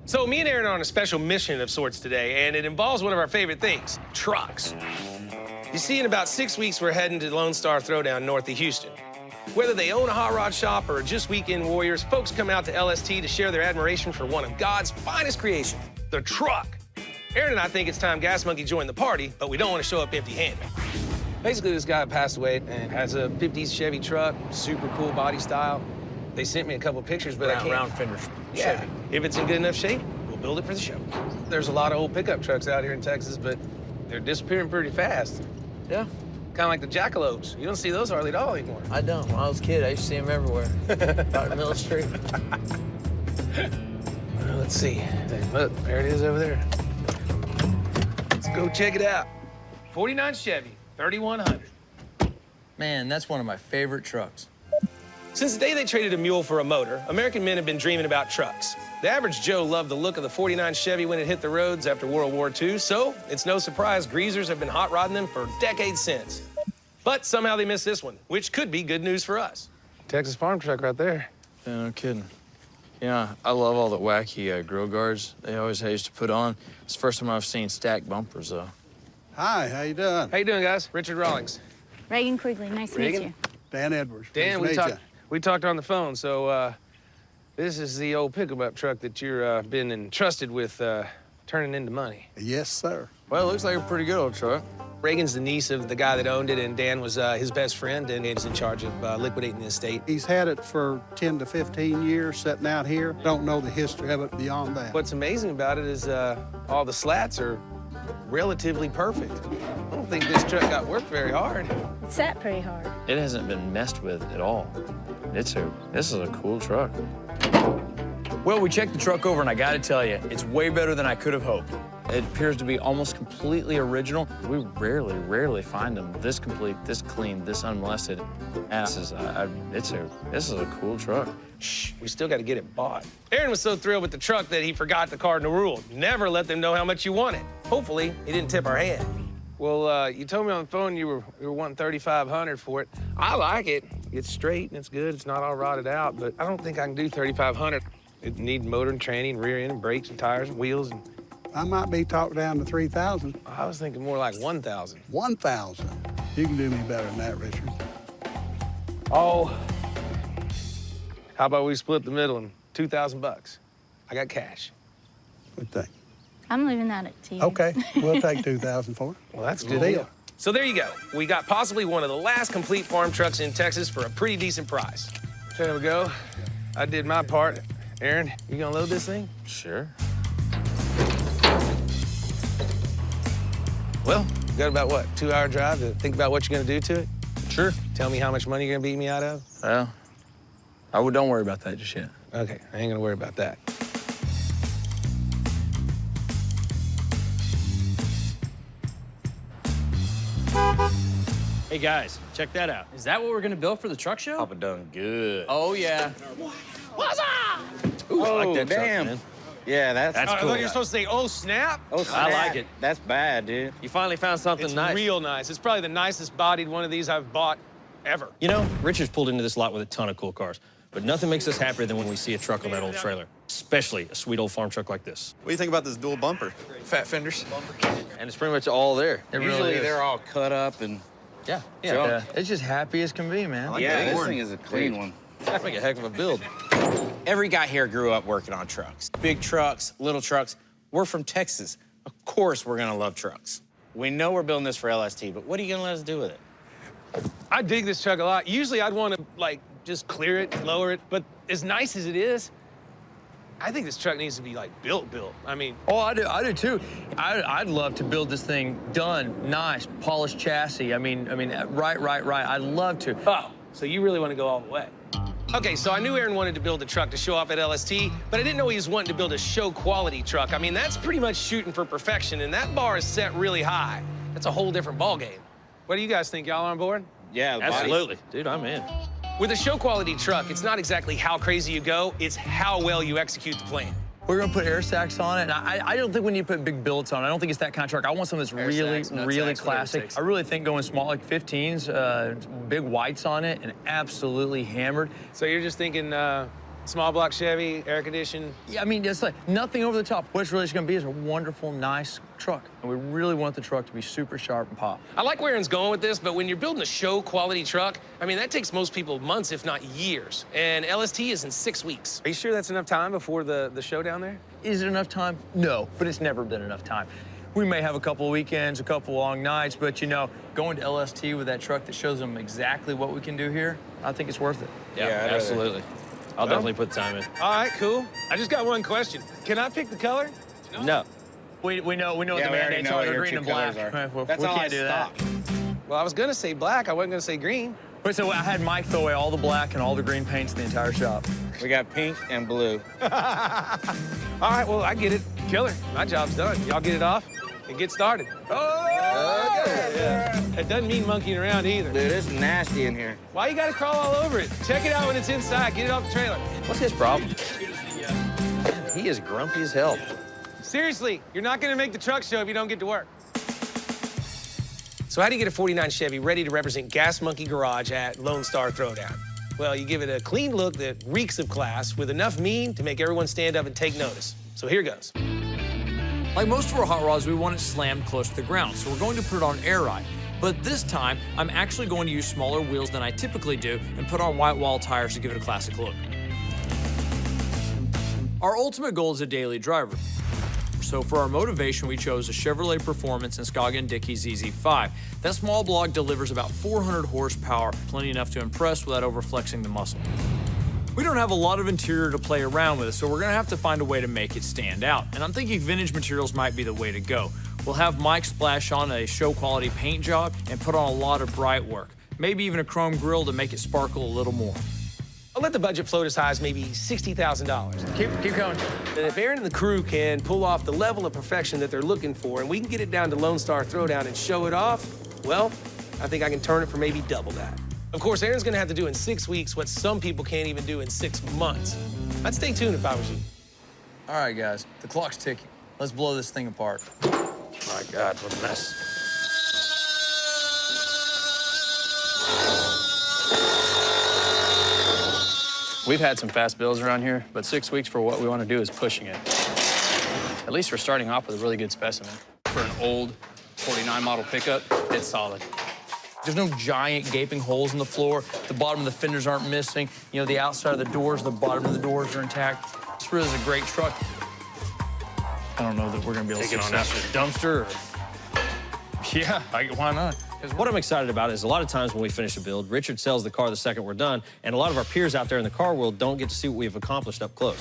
So me and Aaron are on a special mission of sorts today, and it involves one of our favorite things, trucks. You see, in about 6 weeks, we're heading to Lone Star Throwdown north of Houston. Whether they own a hot rod shop or are just weekend warriors, folks come out to LST to share their admiration for one of God's finest creations, the truck. Aaron and I think it's time Gas Monkey joined the party, but we don't want to show up empty-handed. Basically, this guy passed away and has a 50s Chevy truck, super cool body style. They sent me a couple pictures, but I can't. Round fenders. Yeah. Chevy. If it's in good enough shape, we'll build it for the show. There's a lot of old pickup trucks out here in Texas, but they're disappearing pretty fast. Yeah. Kind of like the jackalopes. You don't see those hardly at all anymore. I don't. When I was a kid, I used to see them everywhere. Out in Middle Street. Well, let's see. Look, there it is over there. Let's go check it out. 49 Chevy, 3100. Man, that's one of my favorite trucks. Since the day they traded a mule for a motor, American men have been dreaming about trucks. The average Joe loved the look of the 49 Chevy when it hit the roads after World War II, so it's no surprise greasers have been hot rodding them for decades since. But somehow they missed this one, which could be good news for us. Texas farm truck right there. Yeah, no kidding. Yeah, I love all the wacky grill guards they always used to put on. It's the first time I've seen stacked bumpers, though. Hi, how you doing? How you doing, guys? Richard Rawlings. Reagan Quigley, nice to meet you. Dan Edwards. Dan, we talked on the phone, so this is the old pickup truck that you're been entrusted with turning into money. Yes, sir. Well, it looks like a pretty good old truck. Reagan's the niece of the guy that owned it, and Dan was his best friend, and is in charge of liquidating the estate. He's had it for 10 to 15 years sitting out here. Don't know the history of it beyond that. What's amazing about it is all the slats are relatively perfect. I don't think this truck got worked very hard. It sat pretty hard. It hasn't been messed with at all. This is a cool truck. Well, we checked the truck over, and I gotta tell you, it's way better than I could have hoped. It appears to be almost completely original. We rarely find them this complete, this clean, this unmolested. And this is a cool truck. Shh, we still got to get it bought. Aaron was so thrilled with the truck that he forgot the cardinal rule. Never let them know how much you want it. Hopefully, he didn't tip our hand. Well, you told me on the phone you were wanting $3,500 for it. I like it. It's straight and it's good. It's not all rotted out, but I don't think I can do $3,500. It needs motor and training, rear end and brakes and tires and wheels and... I might be talked down to 3,000. I was thinking more like 1,000. 1,000. You can do me better than that, Richard. Oh, how about we split the middle and 2,000 bucks? I got cash. What do you think? I'm leaving that to you. Okay, we'll take 2,000 for it. Well, that's a good deal. So there you go. We got possibly one of the last complete farm trucks in Texas for a pretty decent price. There we go. I did my part. Aaron, you gonna load this thing? Sure. Well, you got about, what, 2-hour drive to think about what you're gonna do to it? Sure. Tell me how much money you're gonna beat me out of? Well, don't worry about that just yet. Okay, I ain't gonna worry about that. Hey guys, check that out. Is that what we're gonna build for the truck show? Papa done good. Oh yeah. What's up? Ooh, I like that damn. truck, man. Yeah, that's I cool. thought you were supposed to say, oh, snap. Oh, snap. I like it. That's bad, dude. You finally found something It's nice. real nice. It's probably the nicest bodied one of these I've bought ever. You know, Richard's pulled into this lot with a ton of cool cars, but nothing makes us happier than when we see a truck on that old trailer, especially a sweet old farm truck like this. What do you think about this dual bumper? Fat fenders. And it's pretty much all there. It Usually really is. they're all cut up and... Yeah. Junk. It's just happy as can be, man. Yeah, this thing is a clean one. That'd make a heck of a build. Every guy here grew up working on trucks. Big trucks, little trucks. We're from Texas. Of course we're gonna love trucks. We know we're building this for LST, but what are you gonna let us do with it? I dig this truck a lot. Usually I'd want to, like, just clear it, lower it, but as nice as it is, I think this truck needs to be, like, built. I mean... Oh, I do too. I'd love to build this thing done, nice, polished chassis. I mean, right. I'd love to. Oh, so you really want to go all the way. Okay, so I knew Aaron wanted to build a truck to show off at LST, but I didn't know he was wanting to build a show quality truck. I mean, that's pretty much shooting for perfection, and that bar is set really high. That's a whole different ballgame. What do you guys think? Y'all on board? Yeah, the Absolutely. Dude, I'm in. With a show quality truck, it's not exactly how crazy you go, it's how well you execute the plan. We're gonna put air sacs on it, and I don't think we need to put big billets on it. I don't think it's that kind of truck. I want something that's really classic. I really think going small, like 15s, big whites on it, and absolutely hammered. So you're just thinking Small block Chevy, air conditioned. Yeah, I mean, it's like nothing over the top. What it's really just gonna be is a wonderful, nice truck. And we really want the truck to be super sharp and pop. I like where Aaron's going with this, but when you're building a show quality truck, I mean, that takes most people months, if not years. And LST is in 6 weeks. Are you sure that's enough time before the show down there? Is it enough time? No, but it's never been enough time. We may have a couple of weekends, a couple of long nights, but you know, going to LST with that truck that shows them exactly what we can do here, I think it's worth it. Yeah, Yeah, I'd rather- absolutely. I'll definitely put time in. All right, cool. I just got one question. Can I pick the color? No. We know what Yeah, the we already mandates know are. what They're your green two and black. colors are. Right, well, That's we all can't I do that. stock. Well, I was gonna say black. I wasn't gonna say green. Wait, so I had Mike throw away all the black and all the green paints in the entire shop. We got pink and blue. All right, well, I get it. Killer. My job's done. Y'all get it off and get started. Oh! Yeah. It doesn't mean monkeying around either. Dude, it's nasty in here. Why you gotta crawl all over it? Check it out when it's inside. Get it off the trailer. What's his problem? He is grumpy as hell. Seriously, you're not gonna make the truck show if you don't get to work. So how do you get a 49 Chevy ready to represent Gas Monkey Garage at Lone Star Throwdown? Well, you give it a clean look that reeks of class with enough mean to make everyone stand up and take notice. So here goes. Like most of our hot rods, we want it slammed close to the ground, so we're going to put it on air ride. But this time, I'm actually going to use smaller wheels than I typically do and put on white wall tires to give it a classic look. Our ultimate goal is a daily driver. So for our motivation, we chose a Chevrolet Performance and Scoggin Dickey ZZ5. That small block delivers about 400 horsepower, plenty enough to impress without overflexing the muscle. We don't have a lot of interior to play around with, so we're gonna have to find a way to make it stand out. And I'm thinking vintage materials might be the way to go. We'll have Mike splash on a show quality paint job and put on a lot of bright work. Maybe even a chrome grille to make it sparkle a little more. I'll let the budget float as high as maybe $60,000. Keep going. And if Aaron and the crew can pull off the level of perfection that they're looking for, and we can get it down to Lone Star Throwdown and show it off, well, I think I can turn it for maybe double that. Of course, Aaron's gonna have to do in 6 weeks what some people can't even do in 6 months. I'd stay tuned if I was you. All right, guys, the clock's ticking. Let's blow this thing apart. My God, what a mess. We've had some fast builds around here, but 6 weeks for what we want to do is pushing it. At least we're starting off with a really good specimen. For an old 49 model pickup, it's solid. There's no giant gaping holes in the floor. The bottom of the fenders aren't missing. You know, the outside of the doors, the bottom of the doors are intact. This really is a great truck. I don't know that we're gonna be able to Take it on after the dumpster. Yeah, why not? Because what I'm excited about is a lot of times when we finish a build, Richard sells the car the second we're done, and a lot of our peers out there in the car world don't get to see what we've accomplished up close.